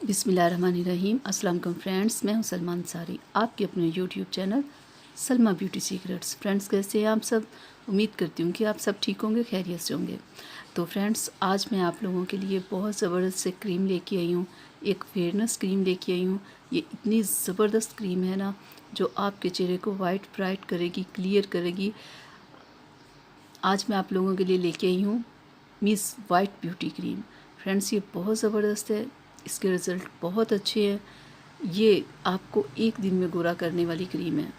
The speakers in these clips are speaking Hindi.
बिस्मिल्लाहिर्रहमानिर्रहीम। अस्सलाम वालेकुम फ्रेंड्स, मैं हूं सलमा अंसारी, आपके अपने YouTube channel Salma beauty secrets. Friends, कैसे हैं आप सब? उम्मीद करती हूँ कि आप सब ठीक होंगे, खैरियत से होंगे। तो फ्रेंड्स, आज मैं आप लोगों के लिए बहुत ज़बरदस्त से क्रीम लेके आई हूँ। एक फेयरनेस क्रीम लेके आई हूँ। ये इतनी ज़बरदस्त क्रीम है ना, जो आपके चेहरे को वाइट ब्राइट करेगी, क्लियर करेगी। आज मैं आप लोगों के लिए लेके आई हूँ miss white beauty cream. Friends, ये बहुत ज़बरदस्त है, इसके रिज़ल्ट बहुत अच्छे हैं। ये आपको एक दिन में गोरा करने वाली क्रीम है।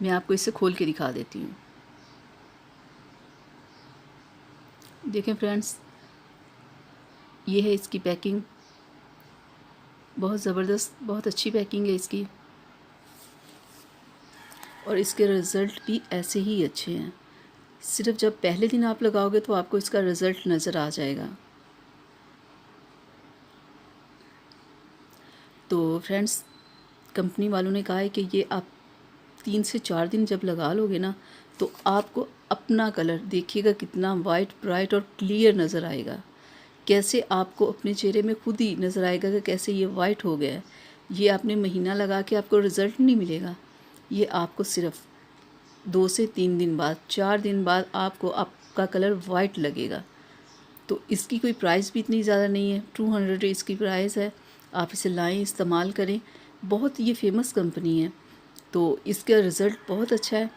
मैं आपको इसे खोल के दिखा देती हूँ। देखें फ्रेंड्स, ये है इसकी पैकिंग। बहुत ज़बरदस्त, बहुत अच्छी पैकिंग है इसकी, और इसके रिज़ल्ट भी ऐसे ही अच्छे हैं। सिर्फ जब पहले दिन आप लगाओगे तो आपको इसका रिज़ल्ट नज़र आ जाएगा। तो फ्रेंड्स, कंपनी वालों ने कहा है कि ये आप 3 से 4 दिन जब लगा लोगे ना, तो आपको अपना कलर देखिएगा कितना वाइट ब्राइट और क्लियर नज़र आएगा। कैसे आपको अपने चेहरे में खुद ही नज़र आएगा कि कैसे ये वाइट हो गया है। ये आपने महीना लगा के आपको रिज़ल्ट नहीं मिलेगा। ये आपको सिर्फ 2 से 3 दिन बाद, 4 दिन बाद आपको आपका कलर वाइट लगेगा। तो इसकी कोई प्राइस भी इतनी ज़्यादा नहीं है, 200 इसकी प्राइस है। आप इसे लाएं, इस्तेमाल करें। बहुत ये फेमस कंपनी है, तो इसका रिज़ल्ट बहुत अच्छा है।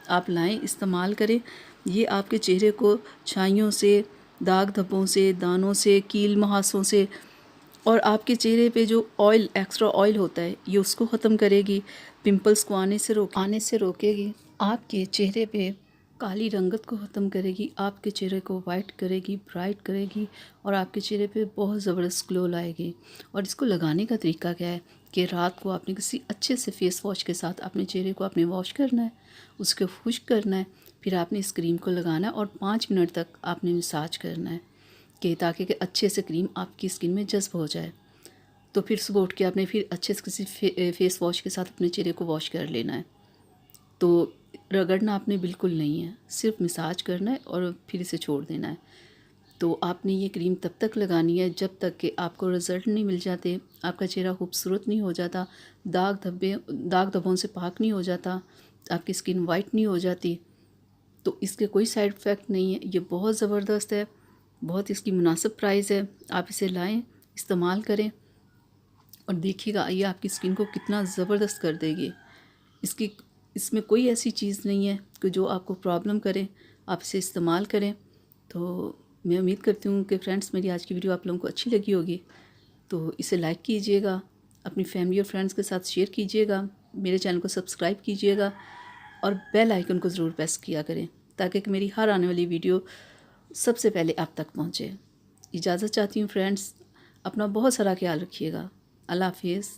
आप लाएं, इस्तेमाल करें। ये आपके चेहरे को छाइयों से, दाग धब्बों से, दानों से, कील मुहासों से, और आपके चेहरे पे जो ऑयल, एक्स्ट्रा ऑयल होता है, ये उसको ख़त्म करेगी। पिंपल्स को आने से रोकेगी। आपके चेहरे पे काली रंगत को ख़त्म करेगी। आपके चेहरे को वाइट करेगी, ब्राइट करेगी, और आपके चेहरे पे बहुत ज़बरदस्त ग्लो लाएगी। और इसको लगाने का तरीका क्या है कि रात को आपने किसी अच्छे से फेस वॉश के साथ अपने चेहरे को आपने वॉश करना है, उसको खुश्क करना है। फिर आपने इस क्रीम को लगाना है और 5 मिनट तक आपने मसाज करना है, कि ताकि अच्छे से क्रीम आपकी स्किन में जज़्ब हो जाए। तो फिर सुबह उठ के आपने फिर अच्छे से किसी फेस वॉश के साथ अपने चेहरे को वॉश कर लेना है। तो रगड़ना आपने बिल्कुल नहीं है, सिर्फ मसाज करना है और फिर इसे छोड़ देना है। तो आपने ये क्रीम तब तक लगानी है जब तक कि आपको रिज़ल्ट नहीं मिल जाते, आपका चेहरा खूबसूरत नहीं हो जाता, दाग धब्बों से पाक नहीं हो जाता, आपकी स्किन वाइट नहीं हो जाती। तो इसके कोई साइड इफ़ेक्ट नहीं है। ये बहुत ज़बरदस्त है, बहुत इसकी मुनासिब प्राइस है। आप इसे लाएं, इस्तेमाल करें, और देखिएगा ये आपकी स्किन को कितना ज़बरदस्त कर देगी। इसमें कोई ऐसी चीज़ नहीं है कि जो आपको प्रॉब्लम करे। आप इसे इस्तेमाल करें। तो मैं उम्मीद करती हूँ कि फ्रेंड्स, मेरी आज की वीडियो आप लोगों को अच्छी लगी होगी। तो इसे लाइक कीजिएगा, अपनी फैमिली और फ्रेंड्स के साथ शेयर कीजिएगा, मेरे चैनल को सब्सक्राइब कीजिएगा, और बेल आइकन को ज़रूर प्रेस किया करें, ताकि मेरी हर आने वाली वीडियो सबसे पहले आप तक पहुँचे। इजाज़त चाहती हूँ फ्रेंड्स, अपना बहुत सारा ख्याल रखिएगा। अल्लाह हाफिज़।